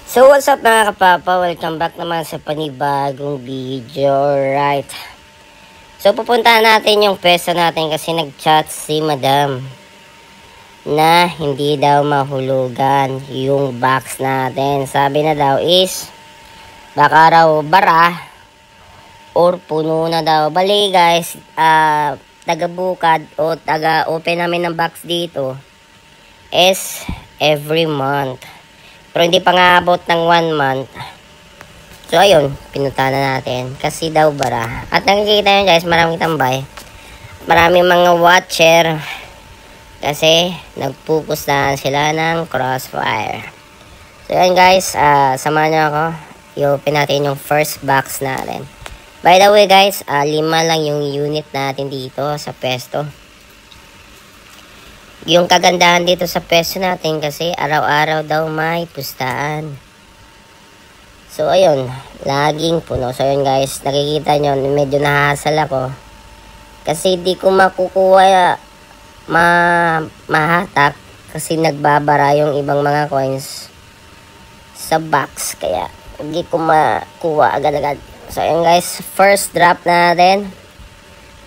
So what's up mga kapapa, welcome back naman sa panibagong video, right? So pupuntahan natin yung pwesto natin kasi nag-chat si madam na hindi daw mahulugan yung box natin. Sabi na daw is baka raw bara or puno na daw. Bali guys, taga-bukad o taga-open namin ng box dito is every month. Pero hindi pa nga abot ng 1 month. So ayun, pinunta na natin. Kasi daw bara. At nakikita nyo guys, maraming tambay. Maraming mga watcher. Kasi nagpupus na sila ng crossfire. So ayun guys, samahan nyo ako. I-open natin yung first box natin. By the way guys, 5 lang yung unit natin dito sa pesto. Yung kagandahan dito sa peso natin kasi araw-araw daw may pustaan. So ayun, laging puno. So ayun guys, nakikita nyo, medyo nahasal ako. Kasi di ko makukuha mahatak kasi nagbabara yung ibang mga coins sa box. Kaya hindi ko makuha agad-agad. So ayun guys, first drop natin.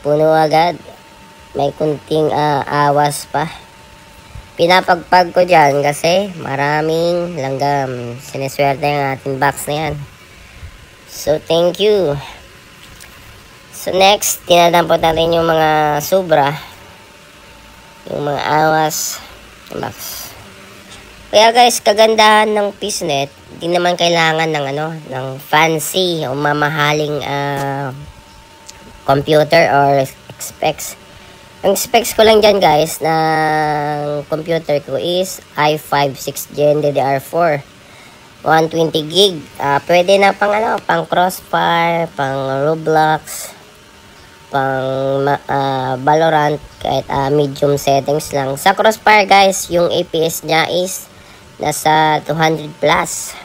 Puno agad. May kunting awas pa. Pinapagpag ko dyan kasi maraming langgam. Sineswerte ang ating box na yan. So, thank you. So, next, tinadampot natin yung mga sobra. Yung mga awas. Box. Kaya guys, kagandahan ng Peacenet, di naman kailangan ng ng fancy o mamahaling computer or specs. Ang specs ko lang dyan guys ng computer ko is i5 6th Gen DDR4 120 gig. Pwede na pang pang Crossfire, pang Roblox, pang Valorant, kahit medium settings lang. Sa Crossfire guys, yung APS niya is nasa 200 plus.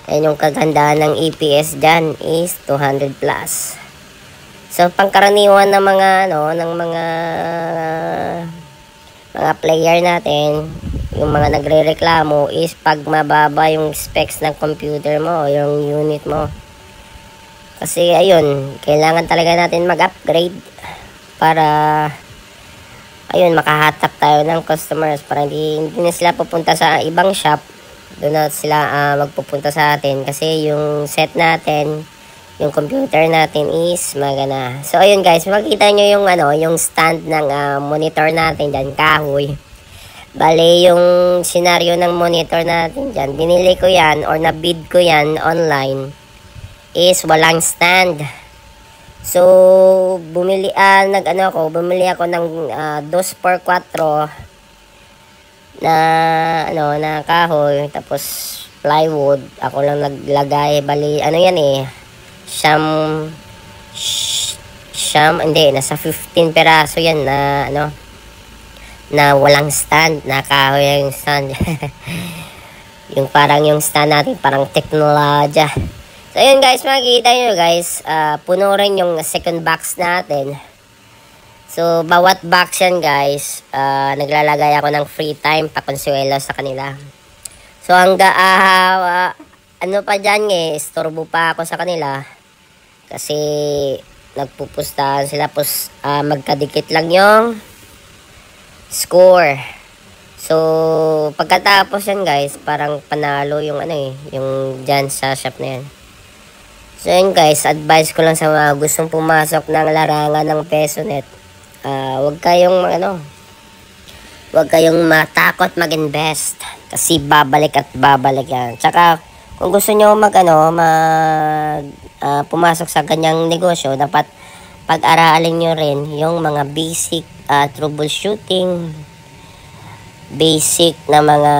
And yung kagandahan ng APS dyan is 200 plus. So pangkaraniwan ng mga ng mga player natin, yung mga nagrereklamo is pag mababa yung specs ng computer mo o yung unit mo. Kasi ayun, kailangan talaga natin mag-upgrade para ayun makahatak tayo ng customers para hindi na sila pupunta sa ibang shop. Doon na sila magpupunta sa atin kasi yung set natin, yung computer natin is magana. So ayun guys, makikita nyo yung yung stand ng monitor natin dyan, kahoy. Bale yung senaryo ng monitor natin dyan, binili ko yan or nabid ko yan online is walang stand. So bumili bumili ako ng 2x4 na na kahoy, tapos plywood. Ako lang naglagay, bali yan hindi, nasa 15 peraso yan na na walang stand, na kahoy yung stand. Yung parang yung stand natin parang teknolodya. So ayun guys, makikita nyo guys, puno rin yung second box natin. So bawat box yan guys, naglalagay ako ng free time pakonsuelo sa kanila. So hangga pa dyan istorbo pa ako sa kanila kasi nagpupustahan sila, magkadikit lang yung score. So pagkatapos yan guys, parang panalo yung yung dyan sa shop na yan. So yun guys, advice ko lang sa mga gustong pumasok ng larangan ng Pesonet, huwag kayong huwag kayong matakot mag-invest kasi babalik at babalik yan. Tsaka kung gusto nyo pumasok sa ganyang negosyo, dapat pag-aralin nyo rin yung mga basic troubleshooting, basic na mga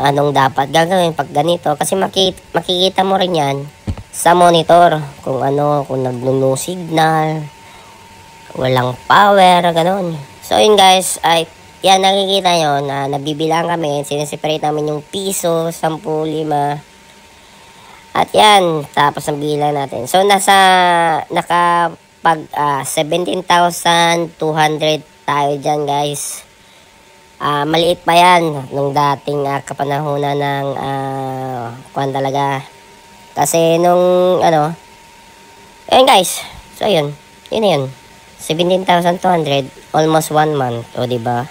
anong dapat gagawin pag ganito. Kasi makikita mo rin yan sa monitor kung kung nagno signal, walang power, ganon. So yun guys, yan nakikita nyo na nabibilang kami, sineseparate namin yung piso, 10, 5. At yan, tapos ang bilang natin. So nakapag 17,200 tayo dyan guys. Maliit pa yan nung dating kapanahunan ng kuwan talaga. Kasi nung ayun guys. So yun. Yun na yun. 17,200 almost 1 month, o di ba?